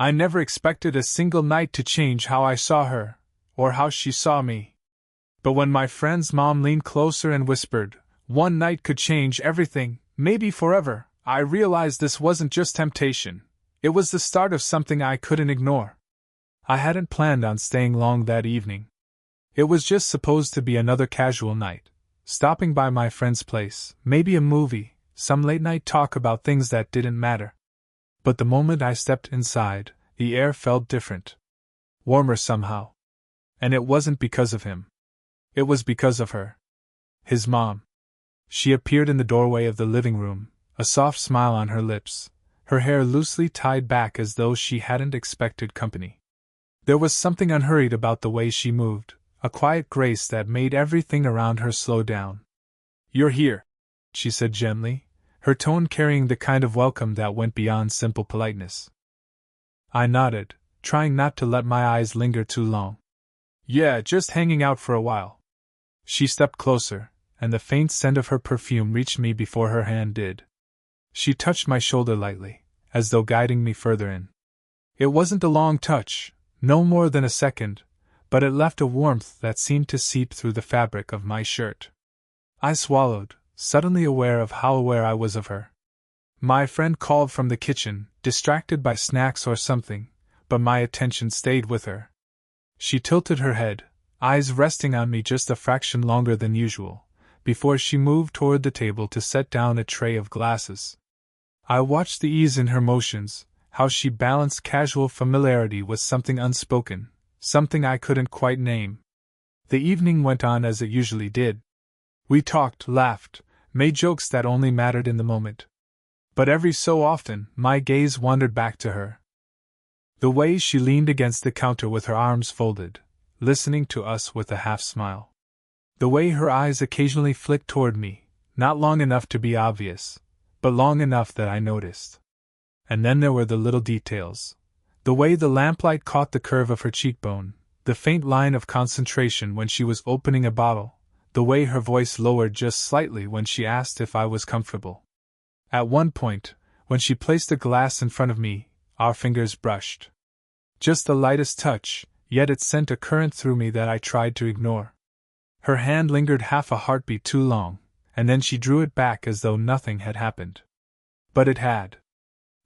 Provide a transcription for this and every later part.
I never expected a single night to change how I saw her, or how she saw me. But when my friend's mom leaned closer and whispered, "One night could change everything, maybe forever," I realized this wasn't just temptation. It was the start of something I couldn't ignore. I hadn't planned on staying long that evening. It was just supposed to be another casual night, stopping by my friend's place, maybe a movie, some late-night talk about things that didn't matter. But the moment I stepped inside, the air felt different. Warmer somehow. And it wasn't because of him. It was because of her. His mom. She appeared in the doorway of the living room, a soft smile on her lips, her hair loosely tied back as though she hadn't expected company. There was something unhurried about the way she moved, a quiet grace that made everything around her slow down. "You're here," she said gently, her tone carrying the kind of welcome that went beyond simple politeness. I nodded, trying not to let my eyes linger too long. "Yeah, just hanging out for a while." She stepped closer, and the faint scent of her perfume reached me before her hand did. She touched my shoulder lightly, as though guiding me further in. It wasn't a long touch, no more than a second, but it left a warmth that seemed to seep through the fabric of my shirt. I swallowed, suddenly aware of how aware I was of her. My friend called from the kitchen, distracted by snacks or something, but my attention stayed with her. She tilted her head, eyes resting on me just a fraction longer than usual, before she moved toward the table to set down a tray of glasses. I watched the ease in her motions, how she balanced casual familiarity with something unspoken, something I couldn't quite name. The evening went on as it usually did. We talked, laughed, made jokes that only mattered in the moment. But every so often, my gaze wandered back to her. The way she leaned against the counter with her arms folded, listening to us with a half-smile. The way her eyes occasionally flicked toward me, not long enough to be obvious, but long enough that I noticed. And then there were the little details. The way the lamplight caught the curve of her cheekbone, the faint line of concentration when she was opening a bottle, the way her voice lowered just slightly when she asked if I was comfortable. At one point, when she placed a glass in front of me, our fingers brushed. Just the lightest touch, yet it sent a current through me that I tried to ignore. Her hand lingered half a heartbeat too long, and then she drew it back as though nothing had happened. But it had.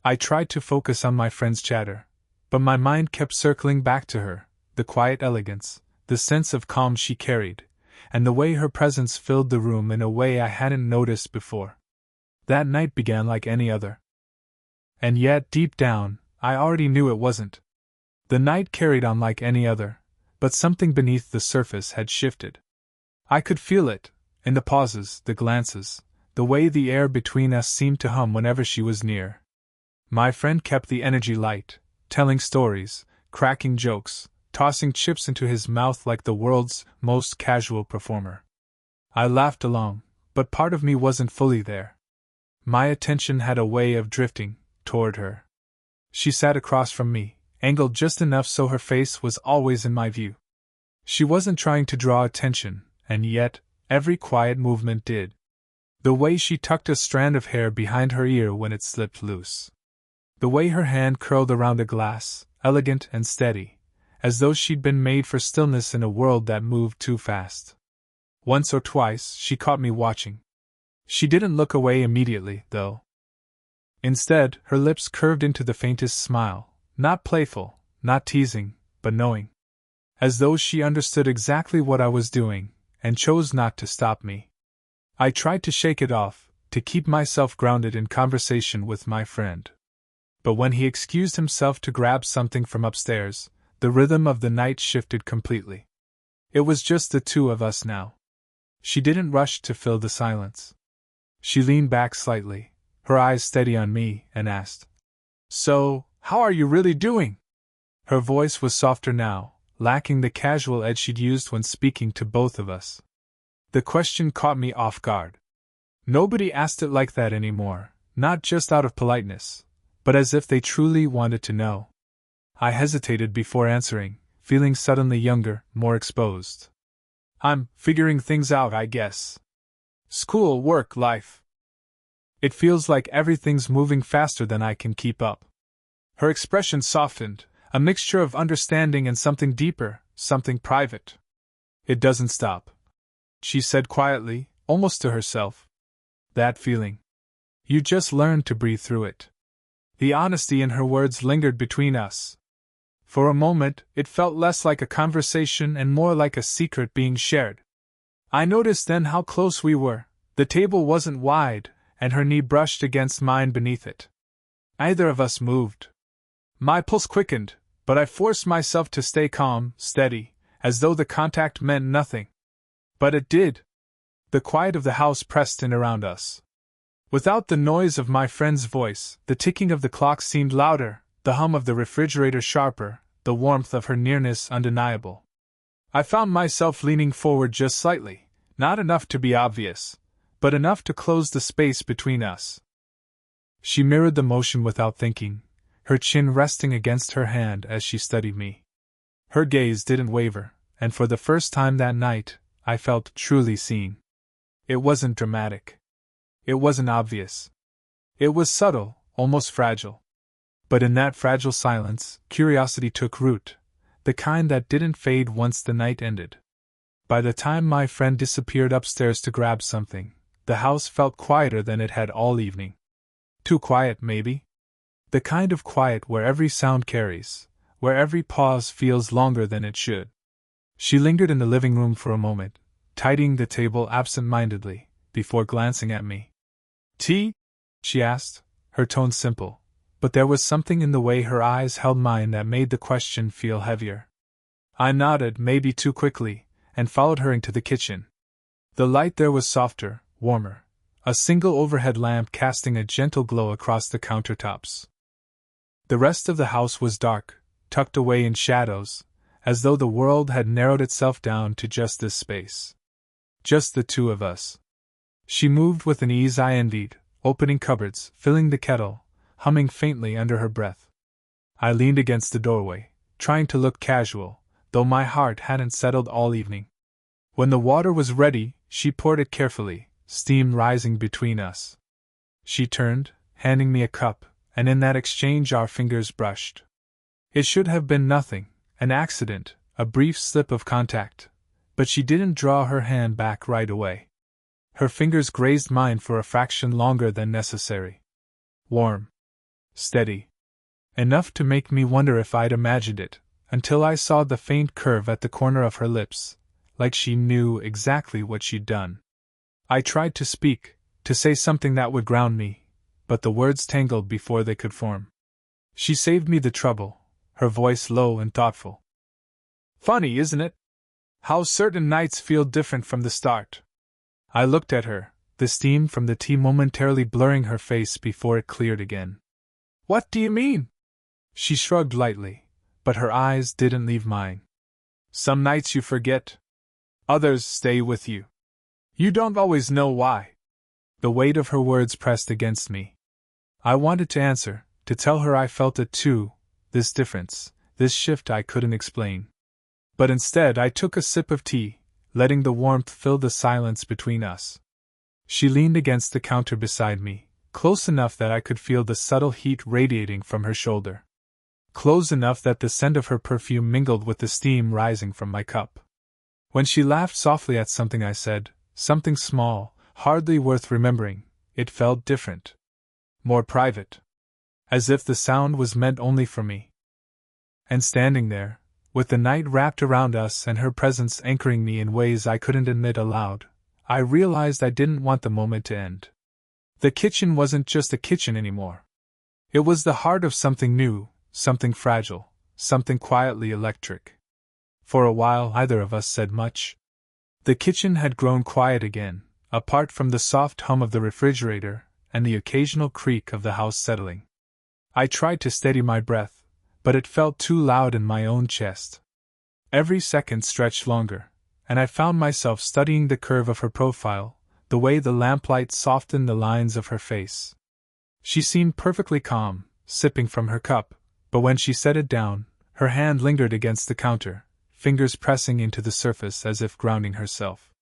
I tried to focus on my friend's chatter, but my mind kept circling back to her, the quiet elegance, the sense of calm she carried, and the way her presence filled the room in a way I hadn't noticed before. That night began like any other. And yet, deep down, I already knew it wasn't. The night carried on like any other, but something beneath the surface had shifted. I could feel it, in the pauses, the glances, the way the air between us seemed to hum whenever she was near. My friend kept the energy light, telling stories, cracking jokes, tossing chips into his mouth like the world's most casual performer. I laughed along, but part of me wasn't fully there. My attention had a way of drifting toward her. She sat across from me, angled just enough so her face was always in my view. She wasn't trying to draw attention, and yet, every quiet movement did. The way she tucked a strand of hair behind her ear when it slipped loose. The way her hand curled around a glass, elegant and steady, as though she'd been made for stillness in a world that moved too fast. Once or twice, she caught me watching. She didn't look away immediately, though. Instead, her lips curved into the faintest smile, not playful, not teasing, but knowing. As though she understood exactly what I was doing, and chose not to stop me. I tried to shake it off, to keep myself grounded in conversation with my friend. But when he excused himself to grab something from upstairs, the rhythm of the night shifted completely. It was just the two of us now. She didn't rush to fill the silence. She leaned back slightly, her eyes steady on me, and asked, "So, how are you really doing?" Her voice was softer now, lacking the casual edge she'd used when speaking to both of us. The question caught me off guard. Nobody asked it like that anymore, not just out of politeness, but as if they truly wanted to know. I hesitated before answering, feeling suddenly younger, more exposed. "I'm figuring things out, I guess. School, work, life. It feels like everything's moving faster than I can keep up." Her expression softened, a mixture of understanding and something deeper, something private. "It doesn't stop," she said quietly, almost to herself. "That feeling. You just learn to breathe through it." The honesty in her words lingered between us. For a moment, it felt less like a conversation and more like a secret being shared. I noticed then how close we were. The table wasn't wide, and her knee brushed against mine beneath it. Neither of us moved. My pulse quickened, but I forced myself to stay calm, steady, as though the contact meant nothing. But it did. The quiet of the house pressed in around us. Without the noise of my friend's voice, the ticking of the clock seemed louder, the hum of the refrigerator sharper, the warmth of her nearness undeniable. I found myself leaning forward just slightly, not enough to be obvious, but enough to close the space between us. She mirrored the motion without thinking, her chin resting against her hand as she studied me. Her gaze didn't waver, and for the first time that night, I felt truly seen. It wasn't dramatic. It wasn't obvious. It was subtle, almost fragile. But in that fragile silence, curiosity took root, the kind that didn't fade once the night ended. By the time my friend disappeared upstairs to grab something, the house felt quieter than it had all evening. Too quiet, maybe? The kind of quiet where every sound carries, where every pause feels longer than it should. She lingered in the living room for a moment, tidying the table absent-mindedly, before glancing at me. "Tea?" she asked, her tone simple, but there was something in the way her eyes held mine that made the question feel heavier. I nodded, maybe too quickly, and followed her into the kitchen. The light there was softer, warmer, a single overhead lamp casting a gentle glow across the countertops. The rest of the house was dark, tucked away in shadows, as though the world had narrowed itself down to just this space. Just the two of us. She moved with an ease I envied, opening cupboards, filling the kettle, humming faintly under her breath. I leaned against the doorway, trying to look casual, though my heart hadn't settled all evening. When the water was ready, she poured it carefully, steam rising between us. She turned, handing me a cup, and in that exchange our fingers brushed. It should have been nothing, an accident, a brief slip of contact, but she didn't draw her hand back right away. Her fingers grazed mine for a fraction longer than necessary. Warm. Steady. Enough to make me wonder if I'd imagined it, until I saw the faint curve at the corner of her lips, like she knew exactly what she'd done. I tried to speak, to say something that would ground me, but the words tangled before they could form. She saved me the trouble, her voice low and thoughtful. "Funny, isn't it? How certain nights feel different from the start." I looked at her, the steam from the tea momentarily blurring her face before it cleared again. "What do you mean?" She shrugged lightly, but her eyes didn't leave mine. "Some nights you forget. Others stay with you. You don't always know why." The weight of her words pressed against me. I wanted to answer, to tell her I felt it too, this difference, this shift I couldn't explain. But instead I took a sip of tea, letting the warmth fill the silence between us. She leaned against the counter beside me, close enough that I could feel the subtle heat radiating from her shoulder. Close enough that the scent of her perfume mingled with the steam rising from my cup. When she laughed softly at something I said, something small, hardly worth remembering, it felt different. More private. As if the sound was meant only for me. And standing there, with the night wrapped around us and her presence anchoring me in ways I couldn't admit aloud, I realized I didn't want the moment to end. The kitchen wasn't just a kitchen anymore. It was the heart of something new, something fragile, something quietly electric. For a while neither of us said much. The kitchen had grown quiet again, apart from the soft hum of the refrigerator and the occasional creak of the house settling. I tried to steady my breath, but it felt too loud in my own chest. Every second stretched longer, and I found myself studying the curve of her profile, the way the lamplight softened the lines of her face. She seemed perfectly calm, sipping from her cup, but when she set it down, her hand lingered against the counter, fingers pressing into the surface as if grounding herself.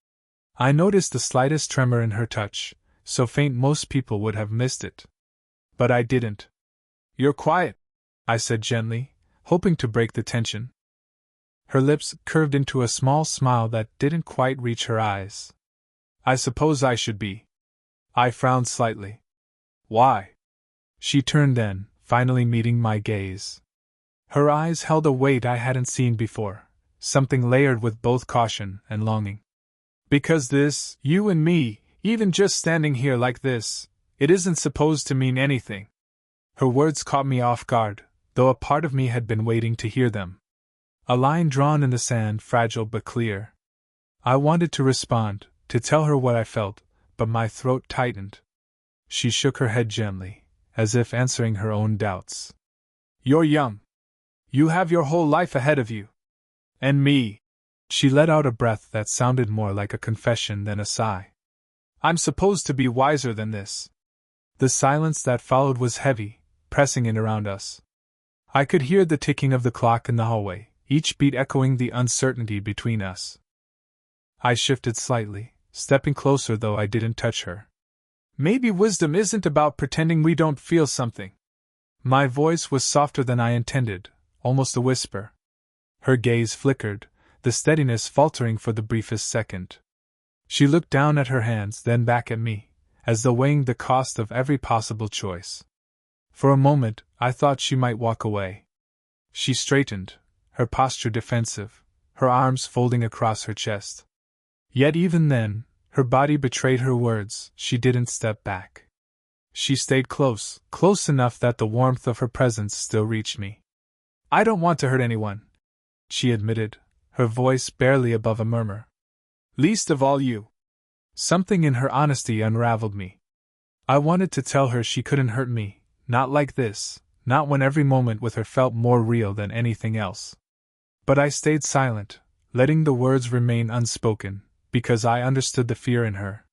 I noticed the slightest tremor in her touch, so faint most people would have missed it. But I didn't. "You're quiet," I said gently, hoping to break the tension. Her lips curved into a small smile that didn't quite reach her eyes. I suppose I should be. I frowned slightly. Why? She turned then, finally meeting my gaze. Her eyes held a weight I hadn't seen before, something layered with both caution and longing. Because this, you and me, even just standing here like this, it isn't supposed to mean anything. Her words caught me off guard, though a part of me had been waiting to hear them. A line drawn in the sand, fragile but clear. I wanted to respond, to tell her what I felt, but my throat tightened. She shook her head gently, as if answering her own doubts. You're young. You have your whole life ahead of you. And me. She let out a breath that sounded more like a confession than a sigh. I'm supposed to be wiser than this. The silence that followed was heavy, pressing in around us. I could hear the ticking of the clock in the hallway, each beat echoing the uncertainty between us. I shifted slightly, stepping closer though I didn't touch her. Maybe wisdom isn't about pretending we don't feel something. My voice was softer than I intended, almost a whisper. Her gaze flickered, the steadiness faltering for the briefest second. She looked down at her hands, then back at me, as though weighing the cost of every possible choice. For a moment, I thought she might walk away. She straightened, her posture defensive, her arms folding across her chest. Yet even then, her body betrayed her words. She didn't step back. She stayed close, close enough that the warmth of her presence still reached me. I don't want to hurt anyone, she admitted, her voice barely above a murmur. Least of all you. Something in her honesty unraveled me. I wanted to tell her she couldn't hurt me, not like this, not when every moment with her felt more real than anything else. But I stayed silent, letting the words remain unspoken, because I understood the fear in her.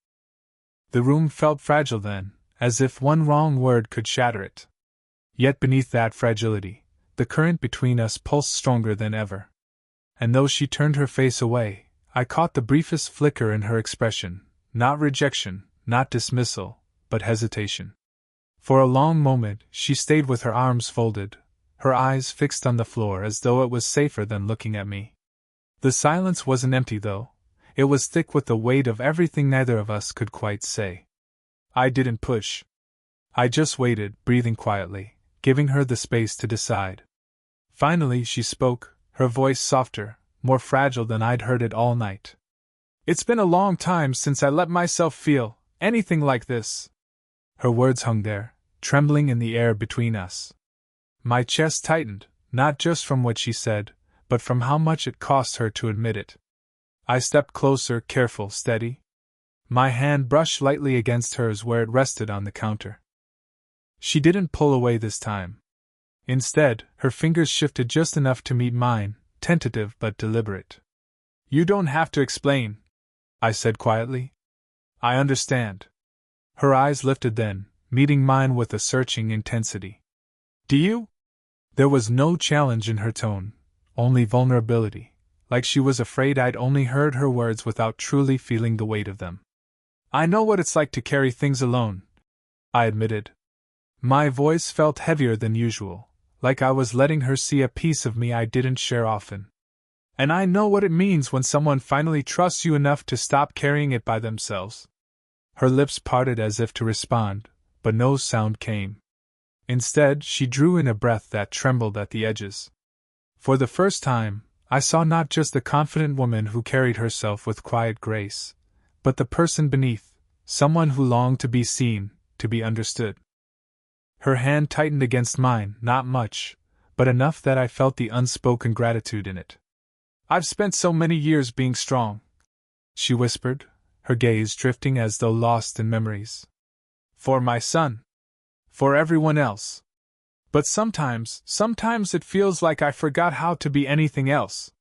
The room felt fragile then, as if one wrong word could shatter it. Yet beneath that fragility, the current between us pulsed stronger than ever. And though she turned her face away, I caught the briefest flicker in her expression, not rejection, not dismissal, but hesitation. For a long moment she stayed with her arms folded, her eyes fixed on the floor as though it was safer than looking at me. The silence wasn't empty though, it was thick with the weight of everything neither of us could quite say. I didn't push. I just waited, breathing quietly, giving her the space to decide. Finally she spoke, her voice softer, more fragile than I'd heard it all night. It's been a long time since I let myself feel anything like this. Her words hung there, trembling in the air between us. My chest tightened, not just from what she said, but from how much it cost her to admit it. I stepped closer, careful, steady. My hand brushed lightly against hers where it rested on the counter. She didn't pull away this time. Instead, her fingers shifted just enough to meet mine, tentative but deliberate. You don't have to explain, I said quietly. I understand. Her eyes lifted then, meeting mine with a searching intensity. Do you? There was no challenge in her tone, only vulnerability, like she was afraid I'd only heard her words without truly feeling the weight of them. I know what it's like to carry things alone, I admitted. My voice felt heavier than usual, like I was letting her see a piece of me I didn't share often. And I know what it means when someone finally trusts you enough to stop carrying it by themselves. Her lips parted as if to respond, but no sound came. Instead, she drew in a breath that trembled at the edges. For the first time, I saw not just the confident woman who carried herself with quiet grace, but the person beneath, someone who longed to be seen, to be understood. Her hand tightened against mine, not much, but enough that I felt the unspoken gratitude in it. I've spent so many years being strong, she whispered, her gaze drifting as though lost in memories. For my son. For everyone else. But sometimes it feels like I forgot how to be anything else.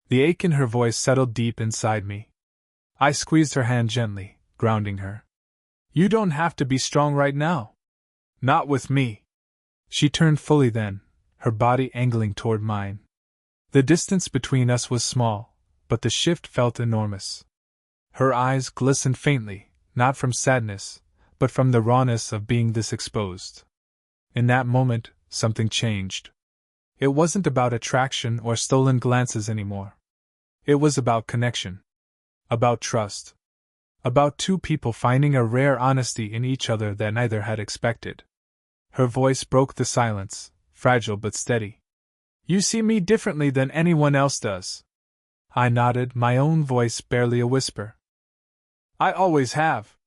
The ache in her voice settled deep inside me. I squeezed her hand gently, grounding her. You don't have to be strong right now. Not with me. She turned fully then, her body angling toward mine. The distance between us was small, but the shift felt enormous. Her eyes glistened faintly, not from sadness, but from the rawness of being this exposed. In that moment, something changed. It wasn't about attraction or stolen glances anymore. It was about connection. About trust. About two people finding a rare honesty in each other that neither had expected. Her voice broke the silence, fragile but steady. You see me differently than anyone else does. I nodded, my own voice barely a whisper. I always have.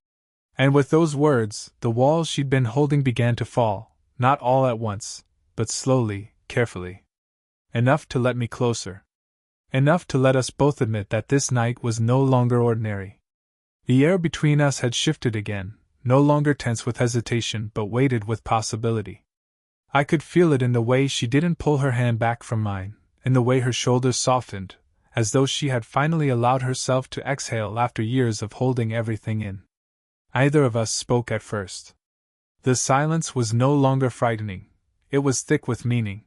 And with those words, the walls she'd been holding began to fall, not all at once, but slowly, carefully. Enough to let me closer. Enough to let us both admit that this night was no longer ordinary. The air between us had shifted again, no longer tense with hesitation but weighted with possibility. I could feel it in the way she didn't pull her hand back from mine, in the way her shoulders softened, as though she had finally allowed herself to exhale after years of holding everything in. Neither of us spoke at first. The silence was no longer frightening, it was thick with meaning.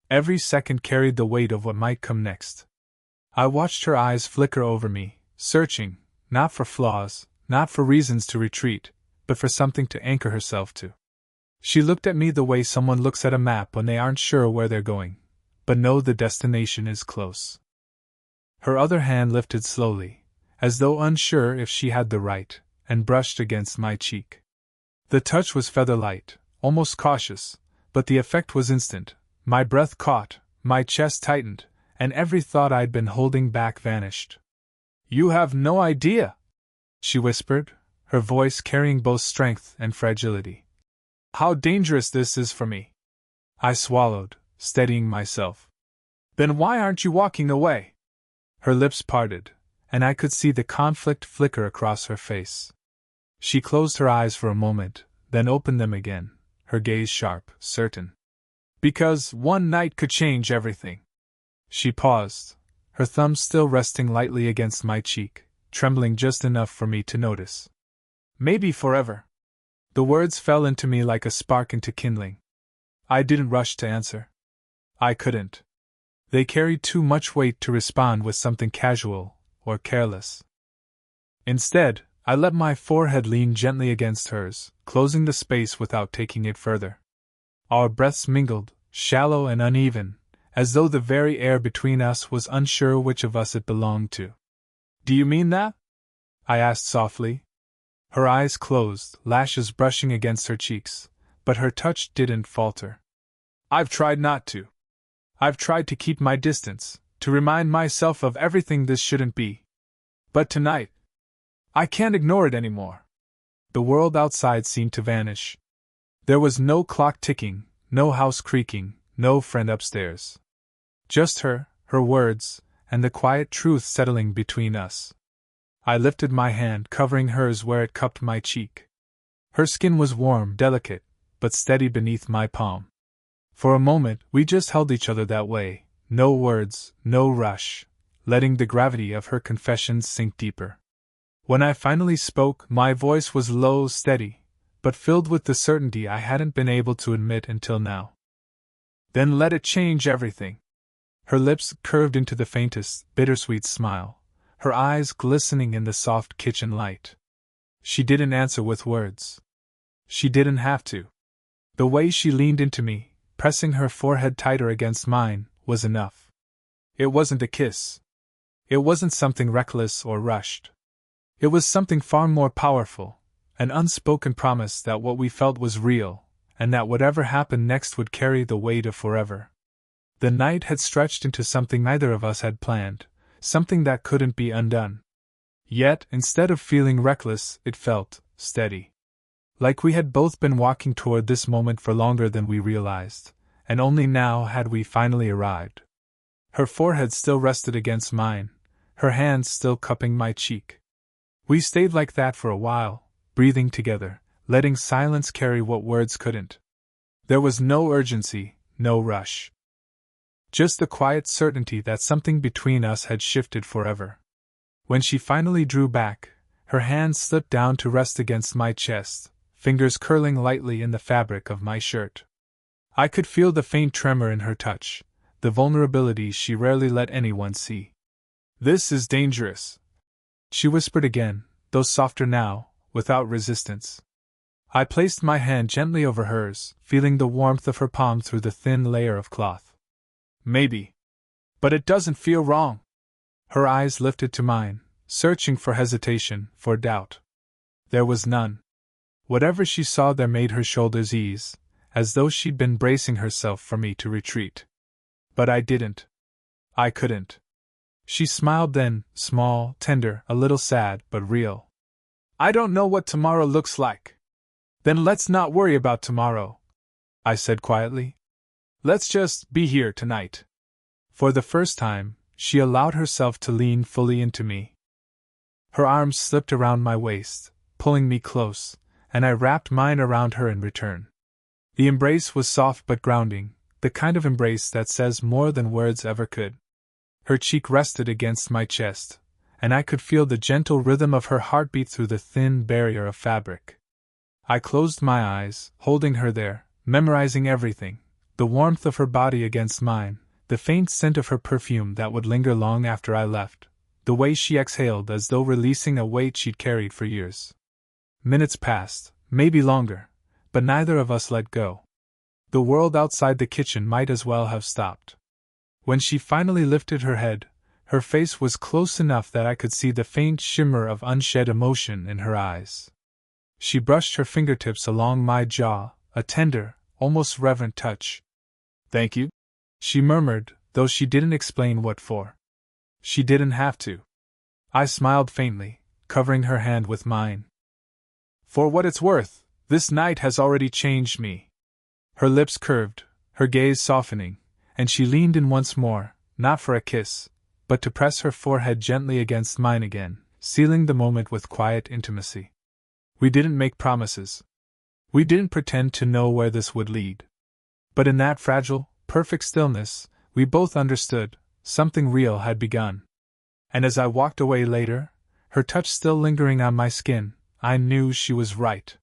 Every second carried the weight of what might come next. I watched her eyes flicker over me, searching, not for flaws, not for reasons to retreat, but for something to anchor herself to. She looked at me the way someone looks at a map when they aren't sure where they're going, but know the destination is close. Her other hand lifted slowly, as though unsure if she had the right, and brushed against my cheek. The touch was feather-light, almost cautious, but the effect was instant. My breath caught, my chest tightened, and every thought I'd been holding back vanished. You have no idea, she whispered, her voice carrying both strength and fragility. How dangerous this is for me. I swallowed, steadying myself. Then why aren't you walking away? Her lips parted, and I could see the conflict flicker across her face. She closed her eyes for a moment, then opened them again, her gaze sharp, certain. Because one night could change everything. She paused, her thumb still resting lightly against my cheek, trembling just enough for me to notice. Maybe forever. The words fell into me like a spark into kindling. I didn't rush to answer. I couldn't. They carried too much weight to respond with something casual or careless. Instead, I let my forehead lean gently against hers, closing the space without taking it further. Our breaths mingled, shallow and uneven, as though the very air between us was unsure which of us it belonged to. Do you mean that? I asked softly. Her eyes closed, lashes brushing against her cheeks, but her touch didn't falter. I've tried not to. I've tried to keep my distance, to remind myself of everything this shouldn't be. But tonight, I can't ignore it anymore. The world outside seemed to vanish. There was no clock ticking, no house creaking, no friend upstairs. Just her, her words, and the quiet truth settling between us. I lifted my hand, covering hers where it cupped my cheek. Her skin was warm, delicate, but steady beneath my palm. For a moment, we just held each other that way, no words, no rush, letting the gravity of her confessions sink deeper. When I finally spoke, my voice was low, steady, but filled with the certainty I hadn't been able to admit until now. Then let it change everything. Her lips curved into the faintest, bittersweet smile, her eyes glistening in the soft kitchen light. She didn't answer with words. She didn't have to. The way she leaned into me, pressing her forehead tighter against mine, was enough. It wasn't a kiss. It wasn't something reckless or rushed. It was something far more powerful, an unspoken promise that what we felt was real, and that whatever happened next would carry the weight of forever. The night had stretched into something neither of us had planned, something that couldn't be undone. Yet, instead of feeling reckless, it felt steady. Like we had both been walking toward this moment for longer than we realized, and only now had we finally arrived. Her forehead still rested against mine, her hands still cupping my cheek. We stayed like that for a while, breathing together, letting silence carry what words couldn't. There was no urgency, no rush. Just the quiet certainty that something between us had shifted forever. When she finally drew back, her hand slipped down to rest against my chest, fingers curling lightly in the fabric of my shirt. I could feel the faint tremor in her touch, the vulnerability she rarely let anyone see. This is dangerous, she whispered again, though softer now, without resistance. I placed my hand gently over hers, feeling the warmth of her palm through the thin layer of cloth. Maybe. But it doesn't feel wrong. Her eyes lifted to mine, searching for hesitation, for doubt. There was none. Whatever she saw there made her shoulders ease, as though she'd been bracing herself for me to retreat. But I didn't. I couldn't. She smiled then, small, tender, a little sad, but real. I don't know what tomorrow looks like. Then let's not worry about tomorrow, I said quietly. Let's just be here tonight. For the first time, she allowed herself to lean fully into me. Her arms slipped around my waist, pulling me close, and I wrapped mine around her in return. The embrace was soft but grounding, the kind of embrace that says more than words ever could. Her cheek rested against my chest, and I could feel the gentle rhythm of her heartbeat through the thin barrier of fabric. I closed my eyes, holding her there, memorizing everything, the warmth of her body against mine, the faint scent of her perfume that would linger long after I left, the way she exhaled as though releasing a weight she'd carried for years. Minutes passed, maybe longer, but neither of us let go. The world outside the kitchen might as well have stopped. When she finally lifted her head, her face was close enough that I could see the faint shimmer of unshed emotion in her eyes. She brushed her fingertips along my jaw, a tender, almost reverent touch. "Thank you," she murmured, though she didn't explain what for. She didn't have to. I smiled faintly, covering her hand with mine. "For what it's worth, this night has already changed me." Her lips curved, her gaze softening, and she leaned in once more, not for a kiss, but to press her forehead gently against mine again, sealing the moment with quiet intimacy. We didn't make promises. We didn't pretend to know where this would lead. But in that fragile, perfect stillness, we both understood, something real had begun. And as I walked away later, her touch still lingering on my skin, I knew she was right.